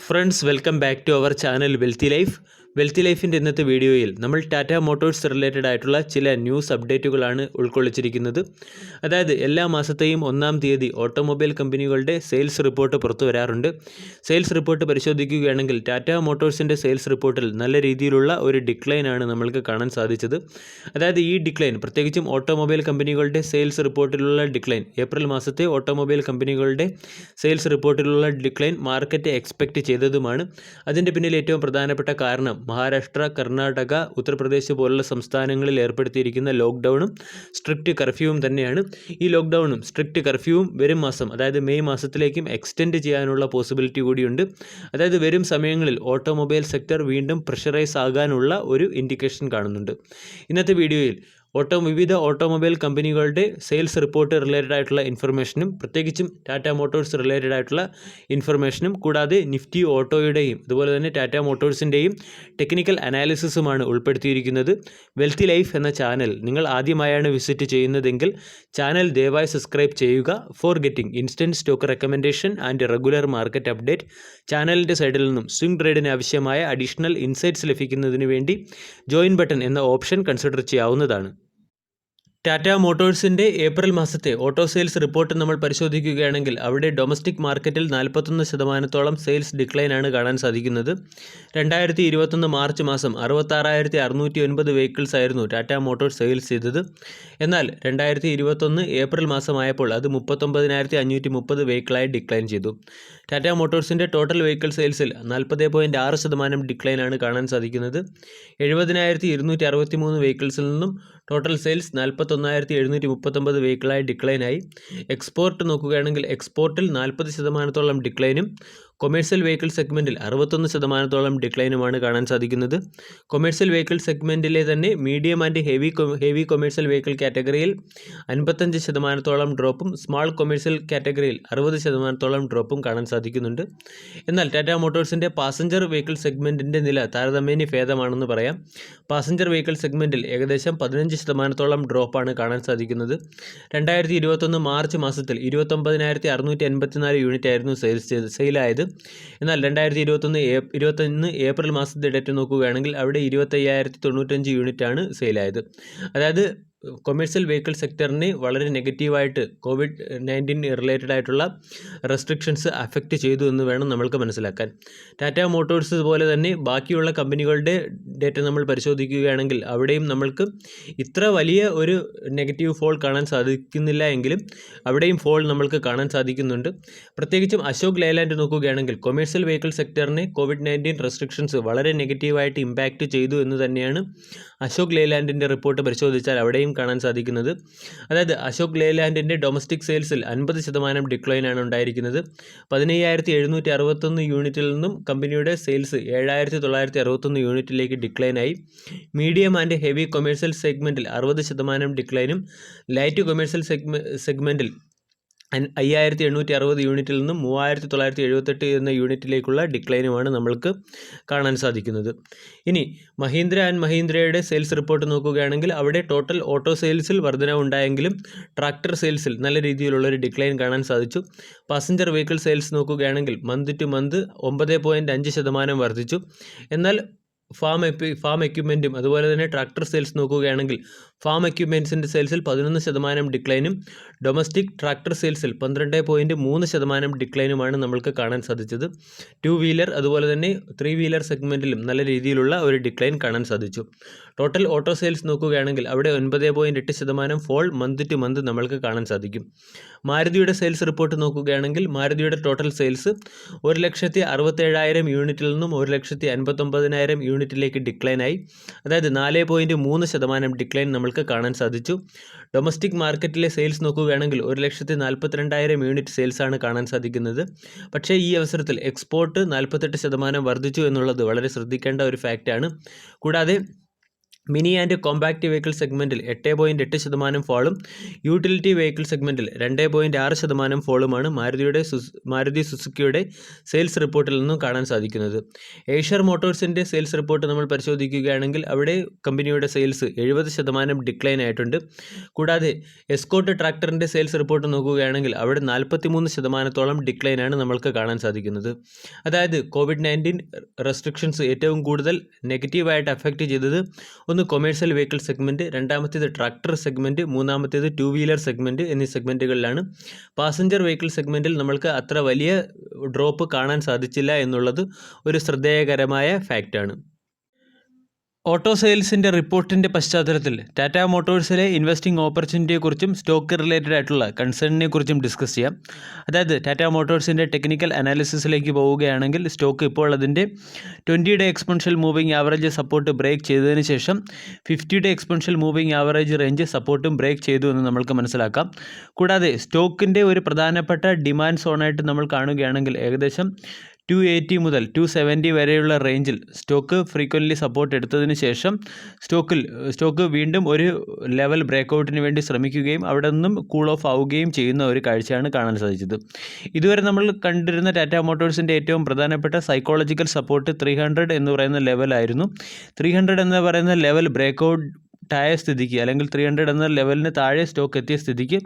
Friends, welcome back to our channel wealthy life. Wealthy ലൈഫിൻ്റെ ഇന്നത്തെ വീഡിയോയിൽ നമ്മൾ ടാറ്റ മോട്ടോഴ്സ് റിലേറ്റഡ് ആയിട്ടുള്ള ചില ന്യൂസ് അപ്ഡേറ്റുകളാണ് ഉൾക്കൊള്ളിച്ചിരിക്കുന്നത്. അതായത് എല്ലാ മാസത്തെയും 1-ാം തീയതി ഓട്ടോമൊബൈൽ കമ്പനികളുടെ സെയിൽസ് റിപ്പോർട്ട് പുറത്തു വരാറുണ്ട്. സെയിൽസ് റിപ്പോർട്ട് പരിശോധിക്കുകയാണെങ്കിൽ ടാറ്റ മോട്ടോഴ്സിൻ്റെ സെയിൽസ് റിപ്പോർട്ടിൽ നല്ല രീതിയിലുള്ള ഒരു ഡിക്ലൈനാണ് നമ്മൾക്ക് കാണാൻ സാധിച്ചത്. അതായത് ഈ ഡിക്ലൈൻ, പ്രത്യേകിച്ചും ഓട്ടോമൊബൈൽ കമ്പനികളുടെ സെയിൽസ് റിപ്പോർട്ടിലുള്ള ഡിക്ലൈൻ, ഏപ്രിൽ മാസത്തെ ഓട്ടോമൊബൈൽ കമ്പനികളുടെ സെയിൽസ് റിപ്പോർട്ടിലുള്ള ഡിക്ലൈൻ മാർക്കറ്റ് എക്സ്പെക്റ്റ് ചെയ്തതുമാണ്. അതിൻ്റെ പിന്നിൽ ഏറ്റവും പ്രധാനപ്പെട്ട കാരണം മഹാരാഷ്ട്ര, കർണാടക, ഉത്തർപ്രദേശ് പോലുള്ള സംസ്ഥാനങ്ങളിൽ ഏർപ്പെടുത്തിയിരിക്കുന്ന ലോക്ക്ഡൗണും സ്ട്രിക്റ്റ് കർഫ്യൂവും തന്നെയാണ്. ഈ ലോക്ക്ഡൗണും സ്ട്രിക്റ്റ് കർഫ്യൂവും വരും മാസം, അതായത് മെയ് മാസത്തിലേക്കും എക്സ്റ്റെൻഡ് ചെയ്യാനുള്ള പോസിബിലിറ്റി കൂടിയുണ്ട്. അതായത് വരും സമയങ്ങളിൽ ഓട്ടോമൊബൈൽ സെക്ടർ വീണ്ടും പ്രഷറൈസ് ആകാനുള്ള ഒരു ഇൻഡിക്കേഷൻ കാണുന്നുണ്ട്. ഇന്നത്തെ വീഡിയോയിൽ വിവിധ ഓട്ടോമൊബൈൽ കമ്പനികളുടെ സെയിൽസ് റിപ്പോർട്ട് റിലേറ്റഡ് ആയിട്ടുള്ള ഇൻഫർമേഷനും, പ്രത്യേകിച്ചും ടാറ്റ മോട്ടോഴ്സ് റിലേറ്റഡ് ആയിട്ടുള്ള ഇൻഫർമേഷനും, കൂടാതെ നിഫ്റ്റി ഓട്ടോയുടെയും അതുപോലെ തന്നെ ടാറ്റ മോട്ടോഴ്സിൻ്റെയും ടെക്നിക്കൽ അനാലിസിസുമാണ് ഉൾപ്പെടുത്തിയിരിക്കുന്നത്. വെൽത്തി ലൈഫ് എന്ന ചാനൽ നിങ്ങൾ ആദ്യമായാണ് വിസിറ്റ് ചെയ്യുന്നതെങ്കിൽ ചാനൽ ദയവായി സബ്സ്ക്രൈബ് ചെയ്യുക. For getting instant stock recommendation and regular market update, ചാനലിൻ്റെ സൈഡിൽ നിന്നും സ്വിംഗ് ട്രേഡിന് ആവശ്യമായ അഡീഷണൽ ഇൻസൈറ്റ്സ് ലഭിക്കുന്നതിന് വേണ്ടി ജോയിൻ ബട്ടൺ എന്ന ഓപ്ഷൻ കൺസിഡർ ചെയ്യാവുന്നതാണ്. ടാറ്റ മോട്ടോഴ്സിൻ്റെ ഏപ്രിൽ മാസത്തെ ഓട്ടോ സെയിൽസ് റിപ്പോർട്ട് നമ്മൾ പരിശോധിക്കുകയാണെങ്കിൽ അവിടെ ഡൊമസ്റ്റിക് മാർക്കറ്റിൽ 41% സെയിൽസ് ഡിക്ലൈനാണ് കാണാൻ സാധിക്കുന്നത്. 2021 മാർച്ച് മാസം 66,609 വെഹിക്കിൾസ് ആയിരുന്നു ടാറ്റ മോട്ടോഴ്സ് സെയിൽസ് ചെയ്തത്. എന്നാൽ 2021 ഏപ്രിൽ മാസമായപ്പോൾ അത് 39,530 വെഹിക്കിളായി ഡിക്ലൈൻ ചെയ്തു. ടാറ്റ മോട്ടോഴ്സിൻ്റെ ടോട്ടൽ വെഹിക്കിൾ സെയിൽസിൽ 40.6% ഡിക്ലൈനാണ് കാണാൻ സാധിക്കുന്നത്. 70,263 വെഹിക്കിൾസിൽ നിന്നും ടോട്ടൽ സെയിൽസ് 41,739 വെഹിക്കിളായി ഡിക്ലൈനായി. എക്സ്പോർട്ട് നോക്കുകയാണെങ്കിൽ എക്സ്പോർട്ടിൽ 40% ഡിക്ലൈനും കൊമേഴ്സ്യൽ വെഹിക്കിൾ സെഗ്മെൻറ്റിൽ 61% ഡിക്ലൈനുമാണ് കാണാൻ സാധിക്കുന്നത്. കൊമേഴ്സ്യൽ വെഹിക്കിൾ സെഗ്മെൻറ്റിലെ തന്നെ medium and heavy commercial vehicle കാറ്റഗറിയിൽ 55% ഡ്രോപ്പും സ്മാൾ കൊമേഴ്സ്യൽ കാറ്റഗറിയിൽ 60% ഡ്രോപ്പും കാണാൻ സാധിക്കുന്നുണ്ട്. എന്നാൽ ടാറ്റ മോട്ടോഴ്സിൻ്റെ പാസഞ്ചർ വെഹിക്കിൾ സെഗ്മെൻറ്റിൻ്റെ നില താരതമ്യേന ഭേദമാണെന്ന് പറയാം. പാസഞ്ചർ വെഹിക്കിൾ സെഗ്മെൻറ്റിൽ ഏകദേശം 15% ഡ്രോപ്പാണ് കാണാൻ സാധിക്കുന്നത്. 2021 മാർച്ച് മാസത്തിൽ 29,684 യൂണിറ്റ് ആയിരുന്നു സെയിലായത്. എന്നാൽ 2021 ഏപ്രിൽ മാസത്തെ ഡേറ്റ് നോക്കുകയാണെങ്കിൽ അവിടെ 25,095 യൂണിറ്റാണ് സെയിലായത്. അതായത് കൊമേഴ്സ്യൽ വെഹിക്കിൾ സെക്ടറിനെ വളരെ നെഗറ്റീവായിട്ട് COVID-19 റിലേറ്റഡ് ആയിട്ടുള്ള റെസ്ട്രിക്ഷൻസ് അഫക്റ്റ് ചെയ്തു എന്ന് വേണം നമ്മൾക്ക് മനസ്സിലാക്കാൻ. ടാറ്റ മോട്ടോഴ്സ് പോലെ തന്നെ ബാക്കിയുള്ള കമ്പനികളുടെ ഡേറ്റ നമ്മൾ പരിശോധിക്കുകയാണെങ്കിൽ അവിടെയും നമ്മൾക്ക് ഇത്ര വലിയ ഒരു നെഗറ്റീവ് ഫോൾ കാണാൻ സാധിക്കുന്നില്ല എങ്കിലും അവിടെയും ഫോൾ നമ്മൾക്ക് കാണാൻ സാധിക്കുന്നുണ്ട്. പ്രത്യേകിച്ചും അശോക് ലേലാൻഡ് നോക്കുകയാണെങ്കിൽ കൊമേഴ്സ്യൽ വെഹിക്കിൾ സെക്ടറിനെ COVID-19 റെസ്ട്രിക്ഷൻസ് വളരെ നെഗറ്റീവായിട്ട് ഇമ്പാക്റ്റ് ചെയ്തു എന്ന് തന്നെയാണ് അശോക് ലേലാൻഡിൻ്റെ റിപ്പോർട്ട് പരിശോധിച്ചാൽ അവിടെയും കാണാൻ സാധിക്കുന്നത്. അതായത് അശോക് ലേലാൻഡിൻ്റെ ഡൊമസ്റ്റിക് സെയിൽസിൽ 50% ഡിക്ലൈനാണ് ഉണ്ടായിരിക്കുന്നത്. 15,761 യൂണിറ്റിൽ നിന്നും കമ്പനിയുടെ സെയിൽസ് 7,961 യൂണിറ്റിലേക്ക് ഡിക്ലൈനായി. മീഡിയം ആൻഡ് ഹെവി കൊമേഴ്സ്യൽ സെഗ്മെൻറ്റിൽ 60% ഡിക്ലൈനും ലൈറ്റ് കൊമേഴ്സ്യൽ സെഗ്മെൻറ്റിൽ 5,860 യൂണിറ്റിൽ നിന്നും 3,978 എന്ന യൂണിറ്റിലേക്കുള്ള ഡിക്ലൈനുമാണ് നമ്മൾക്ക് കാണാൻ സാധിക്കുന്നത്. ഇനി മഹീന്ദ്ര ആൻഡ് മഹീന്ദ്രയുടെ സെയിൽസ് റിപ്പോർട്ട് നോക്കുകയാണെങ്കിൽ അവിടെ ടോട്ടൽ ഓട്ടോ സെയിൽസിൽ വർധന ഉണ്ടായെങ്കിലും ട്രാക്ടർ സെയിൽസിൽ നല്ല രീതിയിലുള്ളൊരു ഡിക്ലൈൻ കാണാൻ സാധിച്ചു. പാസഞ്ചർ വെഹിക്കിൾ സെയിൽസ് നോക്കുകയാണെങ്കിൽ മന്ത് ടു മന്ത് 9.5% വർദ്ധിച്ചു. എന്നാൽ ഫാം എക്യുപ്മെൻറ്റും അതുപോലെ തന്നെ ട്രാക്ടർ സെയിൽസ് നോക്കുകയാണെങ്കിൽ ഫാം എക്യുപ്മെൻറ്റ്സിൻ്റെ സെയിൽസിൽ 11% ഡിക്ലൈനും ഡൊമസ്റ്റിക് ട്രാക്ടർ സെയിൽസിൽ 12.3% ഡിക്ലൈനുമാണ് നമ്മൾക്ക് കാണാൻ സാധിച്ചത്. 2 വീലർ അതുപോലെ തന്നെ 3 വീലർ സെഗ്മെൻറ്റിലും നല്ല രീതിയിലുള്ള ഒരു ഡിക്ലൈൻ കാണാൻ സാധിച്ചു. ടോട്ടൽ ഓട്ടോ സെയിൽസ് നോക്കുകയാണെങ്കിൽ അവിടെ 9.8% ഫോൾ മന്ത് ടു മന്ത് നമ്മൾക്ക് കാണാൻ സാധിക്കും. മാരുതിയുടെ സെയിൽസ് റിപ്പോർട്ട് നോക്കുകയാണെങ്കിൽ മാരുതിയുടെ ടോട്ടൽ സെയിൽസ് 1,67,000 യൂണിറ്റിൽ നിന്നും 1,59,000 യൂണിറ്റിലേക്ക് ഡിക്ലൈനായി. അതായത് 4.3% ഡിക്ലൈൻ നമ്മൾക്ക് കാണാൻ സാധിച്ചു. ഡൊമസ്റ്റിക് മാർക്കറ്റിലെ സെയിൽസ് നോക്കുകയാണെങ്കിൽ 1,42,000 യൂണിറ്റ് സെയിൽസാണ് കാണാൻ സാധിക്കുന്നത്. പക്ഷേ ഈ അവസരത്തിൽ എക്സ്പോർട്ട് 48% വർദ്ധിച്ചു എന്നുള്ളത് വളരെ ശ്രദ്ധിക്കേണ്ട ഒരു ഫാക്റ്റാണ്. കൂടാതെ മിനി ആൻഡ് കോമ്പാക്റ്റ് വെഹിക്കിൾ സെഗ്മെൻറ്റിൽ 8.8% ഫോളും യൂട്ടിലിറ്റി വെഹിക്കിൾ സെഗ്മെൻറ്റിൽ 2.6% ഫോളുമാണ് മാരുതി സുസുക്കിയുടെ സെയിൽസ് റിപ്പോർട്ടിൽ നിന്നും കാണാൻ സാധിക്കുന്നത്. ഏഷ്യർ മോട്ടോഴ്സിൻ്റെ സെയിൽസ് റിപ്പോർട്ട് നമ്മൾ പരിശോധിക്കുകയാണെങ്കിൽ അവിടെ കമ്പനിയുടെ സെയിൽസ് 70% ഡിക്ലൈൻ ആയിട്ടുണ്ട്. കൂടാതെ എസ്കോട്ട് ട്രാക്ടറിൻ്റെ സെയിൽസ് റിപ്പോർട്ട് നോക്കുകയാണെങ്കിൽ അവിടെ 43% ഡിക്ലൈനാണ് നമ്മൾക്ക് കാണാൻ സാധിക്കുന്നത്. അതായത് COVID-19 റെസ്ട്രിക്ഷൻസ് ഏറ്റവും കൂടുതൽ നെഗറ്റീവായിട്ട് അഫക്റ്റ് ചെയ്തത് ഒന്ന് കൊമേഴ്സ്യൽ വെഹിക്കിൾ സെഗ്മെൻറ്റ്, രണ്ടാമത്തേത് ട്രാക്ടർ സെഗ്മെൻറ്റ്, മൂന്നാമത്തേത് ടു വീലർ സെഗ്മെൻറ്റ് എന്നീ സെഗ്മെൻറ്റുകളിലാണ്. പാസഞ്ചർ വെഹിക്കിൾ സെഗ്മെൻറ്റിൽ നമ്മൾക്ക് അത്ര വലിയ ഡ്രോപ്പ് കാണാൻ സാധിച്ചില്ല എന്നുള്ളത് ഒരു ശ്രദ്ധേയകരമായ ഫാക്റ്റാണ്. ഓട്ടോ സെയിൽസിൻ്റെ റിപ്പോർട്ടിൻ്റെ പശ്ചാത്തലത്തിൽ ടാറ്റ മോട്ടോഴ്സിലെ ഇൻവെസ്റ്റിംഗ് ഓപ്പർച്യൂണിറ്റിയെക്കുറിച്ചും സ്റ്റോക്ക് റിലേറ്റഡ് ആയിട്ടുള്ള കൺസേണിനെ കുറിച്ചും ഡിസ്കസ് ചെയ്യാം. അതായത് ടാറ്റ മോട്ടോഴ്സിൻ്റെ ടെക്നിക്കൽ അനാലിസിസിലേക്ക് പോവുകയാണെങ്കിൽ സ്റ്റോക്ക് ഇപ്പോൾ അതിൻ്റെ 20-day exponential moving average support break ചെയ്തതിന് ശേഷം 50-day exponential moving average range സപ്പോർട്ടും ബ്രേക്ക് ചെയ്തു എന്ന് നമ്മൾക്ക് മനസ്സിലാക്കാം. കൂടാതെ സ്റ്റോക്കിൻ്റെ ഒരു പ്രധാനപ്പെട്ട ഡിമാൻഡ് സോണായിട്ട് നമ്മൾ കാണുകയാണെങ്കിൽ ഏകദേശം 280 മുതൽ 270 വരെയുള്ള റേഞ്ചിൽ സ്റ്റോക്ക് ഫ്രീക്വൻ്റ്ലി സപ്പോർട്ട് എടുത്തതിന് ശേഷം സ്റ്റോക്ക് വീണ്ടും ഒരു ലെവൽ ബ്രേക്കൗട്ടിന് വേണ്ടി ശ്രമിക്കുകയും അവിടെ നിന്നും കൂൾ ഓഫ് ആവുകയും ചെയ്യുന്ന ഒരു കാഴ്ചയാണ് കാണാൻ സാധിച്ചത്. ഇതുവരെ നമ്മൾ കണ്ടിരുന്ന ടാറ്റ മോട്ടോഴ്സിൻ്റെ ഏറ്റവും പ്രധാനപ്പെട്ട സൈക്കോളജിക്കൽ സപ്പോർട്ട് 300 എന്ന് പറയുന്ന ലെവലായിരുന്നു. 300 എന്ന് പറയുന്ന ലെവൽ ബ്രേക്കൗട്ട് ആയ സ്ഥിതിക്ക് അല്ലെങ്കിൽ 300 എന്ന ലെവലിന് താഴെ സ്റ്റോക്ക് എത്തിയ സ്ഥിതിക്ക്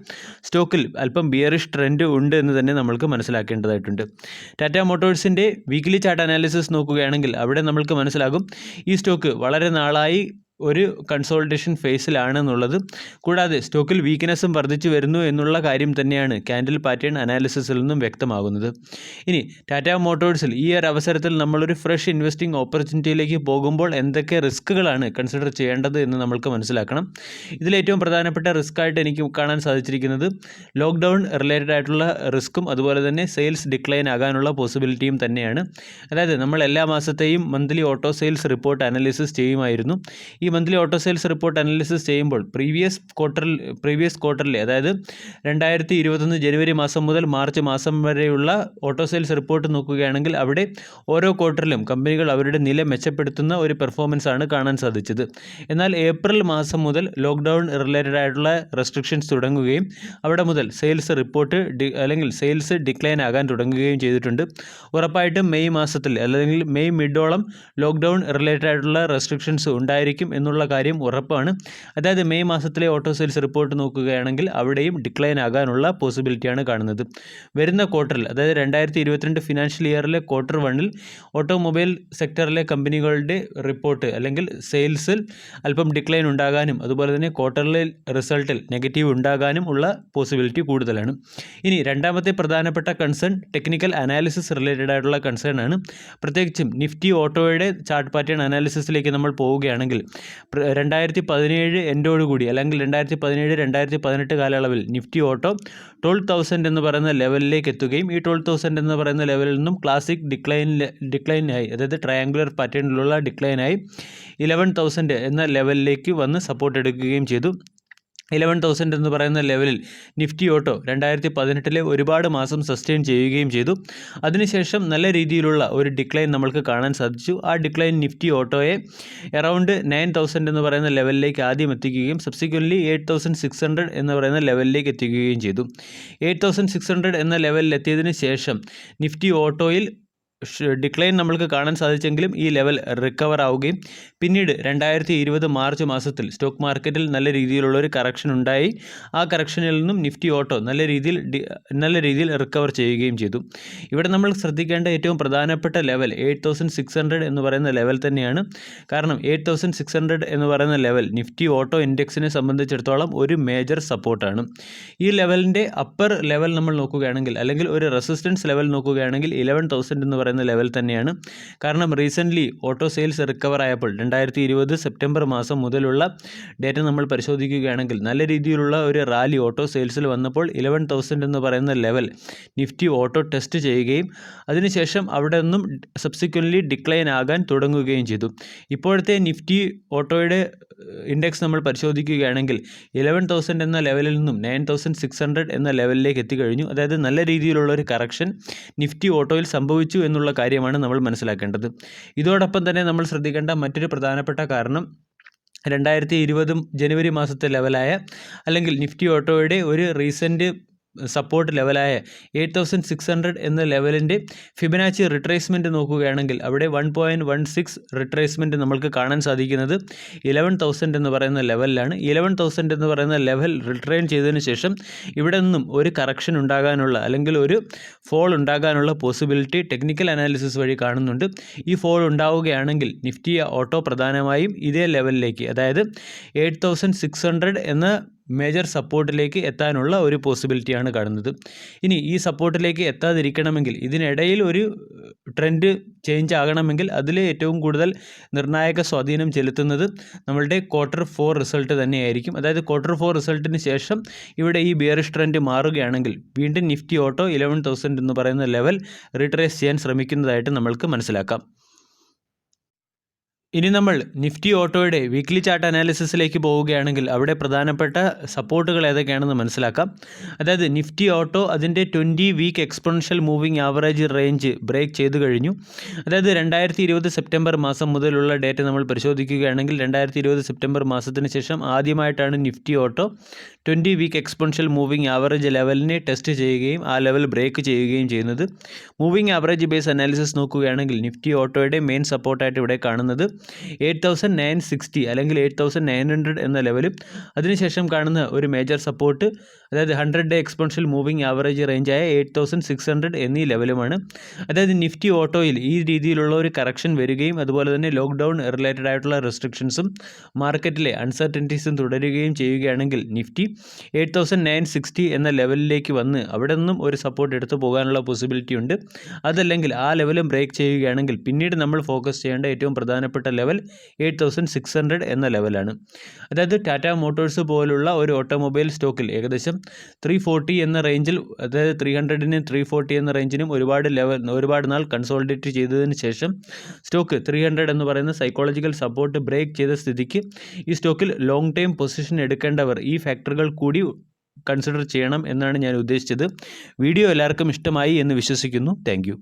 സ്റ്റോക്കിൽ അല്പം ബിയറിഷ് ട്രെൻഡ് ഉണ്ട് എന്ന് തന്നെ നമ്മൾക്ക് മനസ്സിലാക്കേണ്ടതായിട്ടുണ്ട്. ടാറ്റ മോട്ടോഴ്സിൻ്റെ വീക്ക്ലി ചാർട്ട് അനാലിസിസ് നോക്കുകയാണെങ്കിൽ അവിടെ നമ്മൾക്ക് മനസ്സിലാകും ഈ സ്റ്റോക്ക് വളരെ നാളായി ഒരു കൺസോൾട്ടേഷൻ ഫേസിലാണെന്നുള്ളത്. കൂടാതെ സ്റ്റോക്കിൽ വീക്ക്നെസ്സും വർദ്ധിച്ചു വരുന്നു എന്നുള്ള കാര്യം തന്നെയാണ് ക്യാൻഡിൽ പാറ്റേൺ അനാലിസിസിൽ നിന്നും വ്യക്തമാകുന്നത്. ഇനി ടാറ്റ മോട്ടോഴ്സിൽ ഈ ഒരു അവസരത്തിൽ നമ്മളൊരു ഫ്രഷ് ഇൻവെസ്റ്റിംഗ് ഓപ്പർച്യൂണിറ്റിയിലേക്ക് പോകുമ്പോൾ എന്തൊക്കെ റിസ്ക്കുകളാണ് കൺസിഡർ ചെയ്യേണ്ടത് എന്ന് നമ്മൾക്ക് മനസ്സിലാക്കണം. ഇതിലേറ്റവും പ്രധാനപ്പെട്ട റിസ്ക്കായിട്ട് എനിക്ക് കാണാൻ സാധിച്ചിരിക്കുന്നത് ലോക്ക്ഡൗൺ റിലേറ്റഡ് ആയിട്ടുള്ള റിസ്ക്കും അതുപോലെ തന്നെ സെയിൽസ് ഡിക്ലൈൻ ആകാനുള്ള പോസിബിലിറ്റിയും തന്നെയാണ്. അതായത് നമ്മൾ എല്ലാ മാസത്തെയും monthly auto sales report analysis ചെയ്യുമായിരുന്നു. ഈ monthly auto sales report analysis ചെയ്യുമ്പോൾ പ്രീവിയസ് ക്വാർട്ടറിലെ അതായത് 2021 ജനുവരി മാസം മുതൽ മാർച്ച് മാസം വരെയുള്ള ഓട്ടോ സെയിൽസ് റിപ്പോർട്ട് നോക്കുകയാണെങ്കിൽ അവിടെ ഓരോ ക്വാർട്ടറിലും കമ്പനികൾ അവരുടെ നില മെച്ചപ്പെടുത്തുന്ന ഒരു പെർഫോമൻസ് ആണ് കാണാൻ സാധിച്ചത്. എന്നാൽ ഏപ്രിൽ മാസം മുതൽ ലോക്ക്ഡൗൺ റിലേറ്റഡ് ആയിട്ടുള്ള റെസ്ട്രിക്ഷൻസ് തുടങ്ങുകയും അവിടെ മുതൽ സെയിൽസ് റിപ്പോർട്ട് അല്ലെങ്കിൽ സെയിൽസ് ഡിക്ലൈൻ ആകാൻ തുടങ്ങുകയും ചെയ്തിട്ടുണ്ട്. ഉറപ്പായിട്ടും മെയ് മാസത്തിൽ അല്ലെങ്കിൽ മെയ് മിഡോളം ലോക്ക്ഡൗൺ റിലേറ്റഡ് ആയിട്ടുള്ള റെസ്ട്രിക്ഷൻസ് ഉണ്ടായിരിക്കും എന്നുള്ള കാര്യം ഉറപ്പാണ്. അതായത് മെയ് മാസത്തിലെ ഓട്ടോ സെയിൽസ് റിപ്പോർട്ട് നോക്കുകയാണെങ്കിൽ അവിടെയും ഡിക്ലൈൻ ആകാനുള്ള പോസിബിലിറ്റിയാണ് കാണുന്നത്. വരുന്ന ക്വാർട്ടറിൽ അതായത് 2022 ഫിനാൻഷ്യൽ ഇയറിലെ ക്വാർട്ടർ 1 ഓട്ടോമൊബൈൽ സെക്ടറിലെ കമ്പനികളുടെ റിപ്പോർട്ട് അല്ലെങ്കിൽ സെയിൽസിൽ അല്പം ഡിക്ലൈൻ ഉണ്ടാകാനും അതുപോലെ തന്നെ ക്വാർട്ടറിലെ റിസൾട്ടിൽ നെഗറ്റീവ് ഉണ്ടാകാനും ഉള്ള പോസിബിലിറ്റി കൂടുതലാണ്. ഇനി രണ്ടാമത്തെ പ്രധാനപ്പെട്ട കൺസേൺ ടെക്നിക്കൽ അനാലിസിസ് റിലേറ്റഡ് ആയിട്ടുള്ള കൺസേൺ ആണ്. പ്രത്യേകിച്ചും നിഫ്റ്റി ഓട്ടോയുടെ ചാർട്ട് പാറ്റേൺ അനാലിസിസിലേക്ക് നമ്മൾ പോവുകയാണെങ്കിൽ 2017 എൻഡോടുകൂടി അല്ലെങ്കിൽ 2017-2018 കാലയളവിൽ നിഫ്റ്റി ഓട്ടോ 12,000 എന്ന് പറയുന്ന ലെവലിലേക്ക് എത്തുകയും ഈ 12,000 എന്ന് പറയുന്ന ലെവലിൽ നിന്നും ക്ലാസിക് ഡിക്ലൈനായി അതായത് ട്രയാങ്കുലർ പാറ്റേണിലുള്ള ഡിക്ലൈനായി 11,000 എന്ന ലെവലിലേക്ക് വന്ന് സപ്പോർട്ട് എടുക്കുകയും ചെയ്തു. 11,000 എന്ന് പറയുന്ന ലെവലിൽ നിഫ്റ്റി ഓട്ടോ 2018 ഒരുപാട് മാസം സസ്റ്റെയിൻ ചെയ്യുകയും ചെയ്തു. അതിനുശേഷം നല്ല രീതിയിലുള്ള ഒരു ഡിക്ലൈൻ നമ്മൾക്ക് കാണാൻ സാധിച്ചു. ആ ഡിക്ലൈൻ നിഫ്റ്റി ഓട്ടോയെ അറൗണ്ട് 9,000 എന്ന് പറയുന്ന ലെവലിലേക്ക് ആദ്യം എത്തിക്കുകയും സബ്സിക്വൻ്റ്ലി 8,600 എന്ന് പറയുന്ന ലെവലിലേക്ക് എത്തിക്കുകയും ചെയ്തു. 8,600 എന്ന ലെവലിൽ എത്തിയതിന് ശേഷം നിഫ്റ്റി ഓട്ടോയിൽ ഡിക്ലൈൻ നമ്മൾക്ക് കാണാൻ സാധിച്ചെങ്കിലും ഈ ലെവൽ റിക്കവർ ആവുകയും പിന്നീട് 2020 മാർച്ച് മാസത്തിൽ സ്റ്റോക്ക് മാർക്കറ്റിൽ നല്ല രീതിയിലുള്ളൊരു കറക്ഷൻ ഉണ്ടായി. ആ കറക്ഷനിൽ നിന്നും നിഫ്റ്റി ഓട്ടോ നല്ല രീതിയിൽ റിക്കവർ ചെയ്യുകയും ചെയ്തു. ഇവിടെ നമ്മൾ ശ്രദ്ധിക്കേണ്ട ഏറ്റവും പ്രധാനപ്പെട്ട ലെവൽ 8,600 എന്ന് പറയുന്ന ലെവൽ തന്നെയാണ്. കാരണം 8,600 എന്ന് പറയുന്ന ലെവൽ നിഫ്റ്റി ഓട്ടോ ഇൻഡെക്സിനെ സംബന്ധിച്ചിടത്തോളം ഒരു മേജർ സപ്പോർട്ടാണ്. ഈ ലെവലിൻ്റെ അപ്പർ ലെവൽ നമ്മൾ നോക്കുകയാണെങ്കിൽ അല്ലെങ്കിൽ ഒരു റെസിസ്റ്റൻസ് ലെവൽ നോക്കുകയാണെങ്കിൽ 11,000 എന്ന് പറയുന്ന ലെവൽ തന്നെയാണ്. കാരണം റീസെൻ്റ്ലി ഓട്ടോ സെയിൽസ് റിക്കവർ ആയപ്പോൾ 2020 സെപ്റ്റംബർ മാസം മുതലുള്ള ഡേറ്റ നമ്മൾ പരിശോധിക്കുകയാണെങ്കിൽ നല്ല രീതിയിലുള്ള ഒരു റാലി ഓട്ടോ സെയിൽസിൽ വന്നപ്പോൾ 11,000 എന്ന് പറയുന്ന ലെവൽ നിഫ്റ്റി ഓട്ടോ ടെസ്റ്റ് ചെയ്യുകയും അതിനുശേഷം അവിടെ നിന്നും സബ്സിക്വൻ്റ്ലി ഡിക്ലൈൻ ആകാൻ തുടങ്ങുകയും ചെയ്തു. ഇപ്പോഴത്തെ നിഫ്റ്റി ഓട്ടോയുടെ ഇൻഡെക്സ് നമ്മൾ പരിശോധിക്കുകയാണെങ്കിൽ 11,000 എന്ന ലെവലിൽ നിന്നും 9,600 എന്ന ലെവലിലേക്ക് എത്തിക്കഴിഞ്ഞു. അതായത് നല്ല രീതിയിലുള്ള ഒരു കറക്ഷൻ നിഫ്റ്റി ഓട്ടോയിൽ സംഭവിച്ചു എന്നുള്ള കാര്യമാണ് നമ്മൾ മനസ്സിലാക്കേണ്ടത്. ഇതോടൊപ്പം തന്നെ നമ്മൾ ശ്രദ്ധിക്കേണ്ട മറ്റൊരു പ്രധാനപ്പെട്ട കാരണം 2020 ജനുവരി മാസത്തെ ലെവലായ അല്ലെങ്കിൽ നിഫ്റ്റി ഓട്ടോയുടെ ഒരു റീസെൻറ്റ് സപ്പോർട്ട് ലെവലായ 8600 എന്ന ലെവലിൻ്റെ ഫിബനാച്ചി റിട്രേസ്മെൻറ്റ് നോക്കുകയാണെങ്കിൽ അവിടെ 1.16 റിട്രേസ്മെൻറ്റ് നമ്മൾക്ക് കാണാൻ സാധിക്കുന്നത് 11,000 എന്ന് പറയുന്ന ലെവലിലാണ്. 11,000 എന്ന് പറയുന്ന ലെവൽ റിട്രെയിൻ ചെയ്തതിന് ശേഷം ഇവിടെ നിന്നും ഒരു കറക്ഷൻ ഉണ്ടാകാനുള്ള അല്ലെങ്കിൽ ഒരു ഫോൾ ഉണ്ടാകാനുള്ള പോസിബിലിറ്റി ടെക്നിക്കൽ അനാലിസിസ് വഴി കാണുന്നുണ്ട്. ഈ ഫോൾ ഉണ്ടാവുകയാണെങ്കിൽ നിഫ്റ്റി ഓട്ടോ പ്രധാനമായും ഇതേ ലെവലിലേക്ക്, അതായത് 8600 എന്ന മേജർ സപ്പോർട്ടിലേക്ക് എത്താനുള്ള ഒരു പോസിബിലിറ്റിയാണ് കാണുന്നത്. ഇനി ഈ സപ്പോർട്ടിലേക്ക് എത്താതിരിക്കണമെങ്കിൽ, ഇതിനിടയിൽ ഒരു ട്രെൻഡ് ചേഞ്ച് ആകണമെങ്കിൽ അതിൽ ഏറ്റവും കൂടുതൽ നിർണായക സ്വാധീനം ചെലുത്തുന്നത് നമ്മളുടെ Q4 റിസൾട്ട് തന്നെയായിരിക്കും. അതായത് Q4 റിസൾട്ടിന് ശേഷം ഇവിടെ ഈ ബിയറിഷ് ട്രെൻഡ് മാറുകയാണെങ്കിൽ വീണ്ടും നിഫ്റ്റി ഓട്ടോ 11,000 എന്ന് പറയുന്ന ലെവൽ റിട്രേസ് ചെയ്യാൻ ശ്രമിക്കുന്നതായിട്ട് നമ്മൾക്ക് മനസ്സിലാക്കാം. ഇനി നമ്മൾ നിഫ്റ്റി ഓട്ടോയുടെ വീക്ക്ലി ചാർട്ട് അനാലിസിസിലേക്ക് പോവുകയാണെങ്കിൽ അവിടെ പ്രധാനപ്പെട്ട സപ്പോർട്ടുകൾ ഏതൊക്കെയാണെന്ന് മനസ്സിലാക്കാം. അതായത് നിഫ്റ്റി ഓട്ടോ അതിൻ്റെ 20 week exponential moving average range break ചെയ്തു കഴിഞ്ഞു. അതായത് 2020 സെപ്റ്റംബർ മാസം മുതലുള്ള ഡേറ്റ നമ്മൾ പരിശോധിക്കുകയാണെങ്കിൽ 2020 സെപ്റ്റംബർ മാസത്തിന് ശേഷം ആദ്യമായിട്ടാണ് Nifty auto 20 week exponential moving average ലെവലിനെ ടെസ്റ്റ് ചെയ്യുകയും ആ ലെവൽ ബ്രേക്ക് ചെയ്യുകയും ചെയ്യുന്നത്. മൂവിങ് ആവറേജ് ബേസ് അനാലിസിസ് നോക്കുകയാണെങ്കിൽ നിഫ്റ്റി ഓട്ടോയുടെ മെയിൻ സപ്പോർട്ടായിട്ട് ഇവിടെ കാണുന്നത് 8,960 അല്ലെങ്കിൽ 8,900 എന്ന ലെവലും അതിനുശേഷം കാണുന്ന ഒരു മേജർ സപ്പോർട്ട് അതായത് 100 ഡേ എക്സ്പോണൻഷ്യൽ മൂവിങ് ആവറേജ് റേഞ്ചായ 8,600 എന്നീ ലെവലുമാണ്. അതായത് നിഫ്റ്റി ഓട്ടോയിൽ ഈ രീതിയിലുള്ള ഒരു കറക്ഷൻ വരികയും അതുപോലെ തന്നെ ലോക്ക്ഡൗൺ റിലേറ്റഡ് ആയിട്ടുള്ള റെസ്ട്രിക്ഷൻസും മാർക്കറ്റിലെ അൺസർട്ടനിറ്റീസും തുടരുകയും ചെയ്യുകയാണെങ്കിൽ നിഫ്റ്റി 8,960 എന്ന ലെവലിലേക്ക് വന്ന് അവിടെ നിന്നും ഒരു സപ്പോർട്ട് എടുത്തു പോകാനുള്ള പോസിബിലിറ്റി ഉണ്ട്. അതല്ലെങ്കിൽ ആ ലെവലും ബ്രേക്ക് ചെയ്യുകയാണെങ്കിൽ പിന്നീട് നമ്മൾ ഫോക്കസ് ചെയ്യേണ്ട ഏറ്റവും പ്രധാനപ്പെട്ട ലെവൽ 8,600 എന്ന ലെവലാണ്. അതായത് ടാറ്റ മോട്ടോഴ്സ് പോലുള്ള ഒരു ഓട്ടോമൊബൈൽ സ്റ്റോക്കിൽ ഏകദേശം 340 എന്ന റേഞ്ചിൽ, അതായത് 300നും 340 എന്ന റേഞ്ചിനും ഒരുപാട് നാൾ കൺസോളിഡേറ്റ് ചെയ്തതിന് ശേഷം സ്റ്റോക്ക് 300 എന്ന് പറയുന്ന സൈക്കോളജിക്കൽ സപ്പോർട്ട് ബ്രേക്ക് ചെയ്ത സ്ഥിതിക്ക് ഈ സ്റ്റോക്കിൽ ലോങ് ടൈം പൊസിഷൻ എടുക്കേണ്ടവർ ഈ ഫാക്ടറുകൾ കൂടി കൺസിഡർ ചെയ്യണം എന്നാണ് ഞാൻ ഉദ്ദേശിച്ചത്. വീഡിയോ എല്ലാവർക്കും ഇഷ്ടമായി എന്ന് വിശ്വസിക്കുന്നു. താങ്ക്